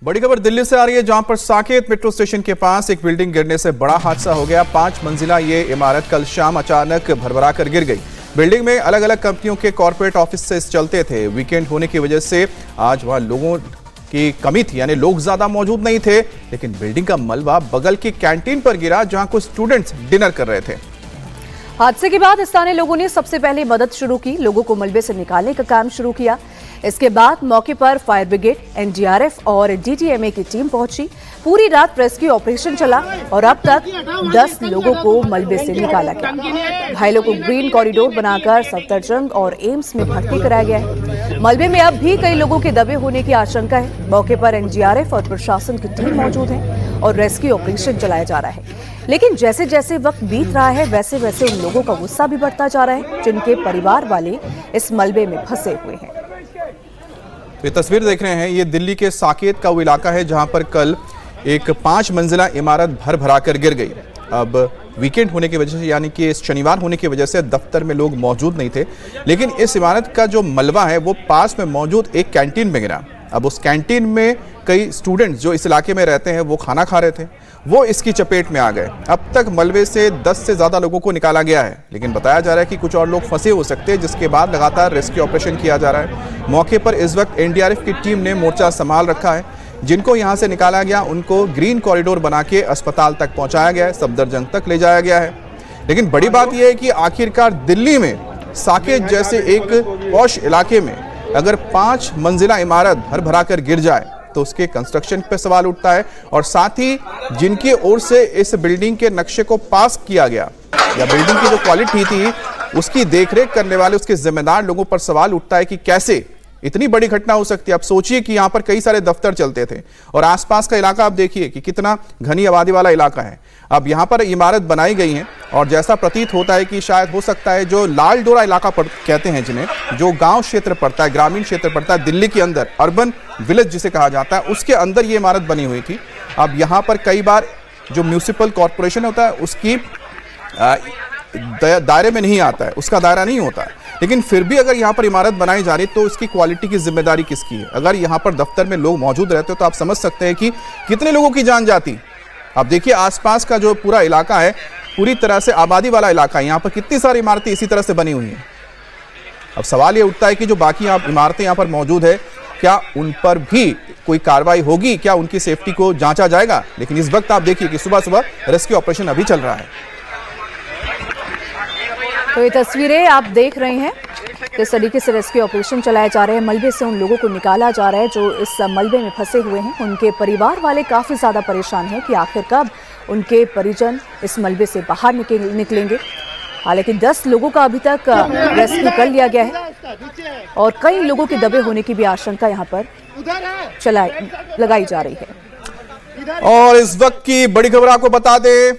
बड़ी खबर दिल्ली से आ रही है, जहां पर साकेत मेट्रो स्टेशन के पास एक बिल्डिंग गिरने से बड़ा हादसा हो गया। 5 मंजिला ये इमारत कल शाम अचानक भरभरा कर गिर गई। बिल्डिंग में अलग अलग कंपनियों के कॉर्पोरेट ऑफिस चलते थे। वीकेंड होने की वजह से आज वहां लोगों की कमी थी, यानी लोग ज्यादा मौजूद नहीं थे। लेकिन बिल्डिंग का मलबा बगल की कैंटीन पर गिरा, जहां कुछ स्टूडेंट्स डिनर कर रहे थे। हादसे के बाद स्थानीय लोगों ने सबसे पहले मदद शुरू की, लोगों को मलबे से निकालने का काम शुरू किया। इसके बाद मौके पर फायर ब्रिगेड, एनडीआरएफ और डीटीएमए की टीम पहुंची। पूरी रात रेस्क्यू ऑपरेशन चला और अब तक 10 लोगों को मलबे से निकाला गया। घायलों को ग्रीन कॉरिडोर बनाकर सफदरजंग और एम्स में भर्ती कराया गया है। मलबे में अब भी कई लोगों के दबे होने की आशंका है। मौके पर एनडीआरएफ और प्रशासन की टीम मौजूद है और रेस्क्यू ऑपरेशन चलाया जा रहा है। लेकिन जैसे जैसे वक्त बीत रहा है, वैसे वैसे उन लोगों का गुस्सा भी बढ़ता जा रहा है जिनके परिवार वाले इस मलबे में फंसे हुए हैं। ये तस्वीर देख रहे हैं, ये दिल्ली के साकेत का वो इलाका है जहां पर कल एक 5 मंजिला इमारत भर भरा कर गिर गई। अब वीकेंड होने की वजह से, यानी कि शनिवार होने की वजह से दफ्तर में लोग मौजूद नहीं थे। लेकिन इस इमारत का जो मलबा है वो पास में मौजूद एक कैंटीन में गिरा। अब उस कैंटीन में कई स्टूडेंट्स जो इस इलाके में रहते हैं वो खाना खा रहे थे, वो इसकी चपेट में आ गए। अब तक मलबे से 10 से ज़्यादा लोगों को निकाला गया है, लेकिन बताया जा रहा है कि कुछ और लोग फंसे हो सकते हैं, जिसके बाद लगातार रेस्क्यू ऑपरेशन किया जा रहा है। मौके पर इस वक्त एनडीआरएफ की टीम ने मोर्चा संभाल रखा है। जिनको यहाँ से निकाला गया उनको ग्रीन कॉरिडोर बना के अस्पताल तक पहुँचाया गया है, सफदरजंग तक ले जाया गया है। लेकिन बड़ी बात यह है कि आखिरकार दिल्ली में साकेत जैसे एक पॉश इलाके में अगर 5 मंजिला इमारत भर भरा कर गिर जाए तो उसके कंस्ट्रक्शन पे सवाल उठता है, और साथ ही जिनकी ओर से इस बिल्डिंग के नक्शे को पास किया गया या बिल्डिंग की जो क्वालिटी थी उसकी देखरेख करने वाले उसके जिम्मेदार लोगों पर सवाल उठता है कि कैसे इतनी बड़ी घटना हो सकती है। अब सोचिए कि यहाँ पर कई सारे दफ्तर चलते थे और आसपास का इलाका आप देखिए कि कितना घनी आबादी वाला इलाका है। अब यहाँ पर इमारत बनाई गई है और जैसा प्रतीत होता है कि शायद हो सकता है जो लाल डोरा इलाका कहते हैं, जिन्हें जो गांव क्षेत्र पड़ता है, ग्रामीण क्षेत्र पड़ता है दिल्ली के अंदर, अर्बन विलेज जिसे कहा जाता है, उसके अंदर ये इमारत बनी हुई थी। अब यहाँ पर कई बार जो म्यूनिसिपल कॉरपोरेशन होता है उसकी दायरे में नहीं आता है, उसका दायरा नहीं होता है। लेकिन फिर भी अगर यहाँ पर इमारत बनाई जा रही तो इसकी क्वालिटी की जिम्मेदारी किसकी है? अगर यहाँ पर दफ्तर में लोग मौजूद रहते तो आप समझ सकते हैं कि कितने लोगों की जान जाती। आप देखिए आसपास का जो पूरा इलाका है पूरी तरह से आबादी वाला इलाका है, यहाँ पर कितनी सारी इमारतें इसी तरह से बनी हुई हैं। अब सवाल ये उठता है कि जो बाकी इमारतें यहाँ पर मौजूद है, क्या उन पर भी कोई कार्रवाई होगी? क्या उनकी सेफ्टी को जांचा जाएगा? लेकिन इस वक्त आप देखिए कि सुबह सुबह रेस्क्यू ऑपरेशन अभी चल रहा है। तो ये तस्वीरें आप देख रहे हैं, किस तरीके से रेस्क्यू ऑपरेशन चलाए जा रहे हैं। मलबे से उन लोगों को निकाला जा रहा है जो इस मलबे में फंसे हुए हैं। उनके परिवार वाले काफ़ी ज़्यादा परेशान हैं कि आखिर कब उनके परिजन इस मलबे से बाहर निकलेंगे। हालांकि 10 लोगों का अभी तक रेस्क्यू कर लिया गया है और कई लोगों के दबे होने की भी आशंका यहाँ पर लगाई जा रही है। और इस वक्त की बड़ी खबर आपको बता दें,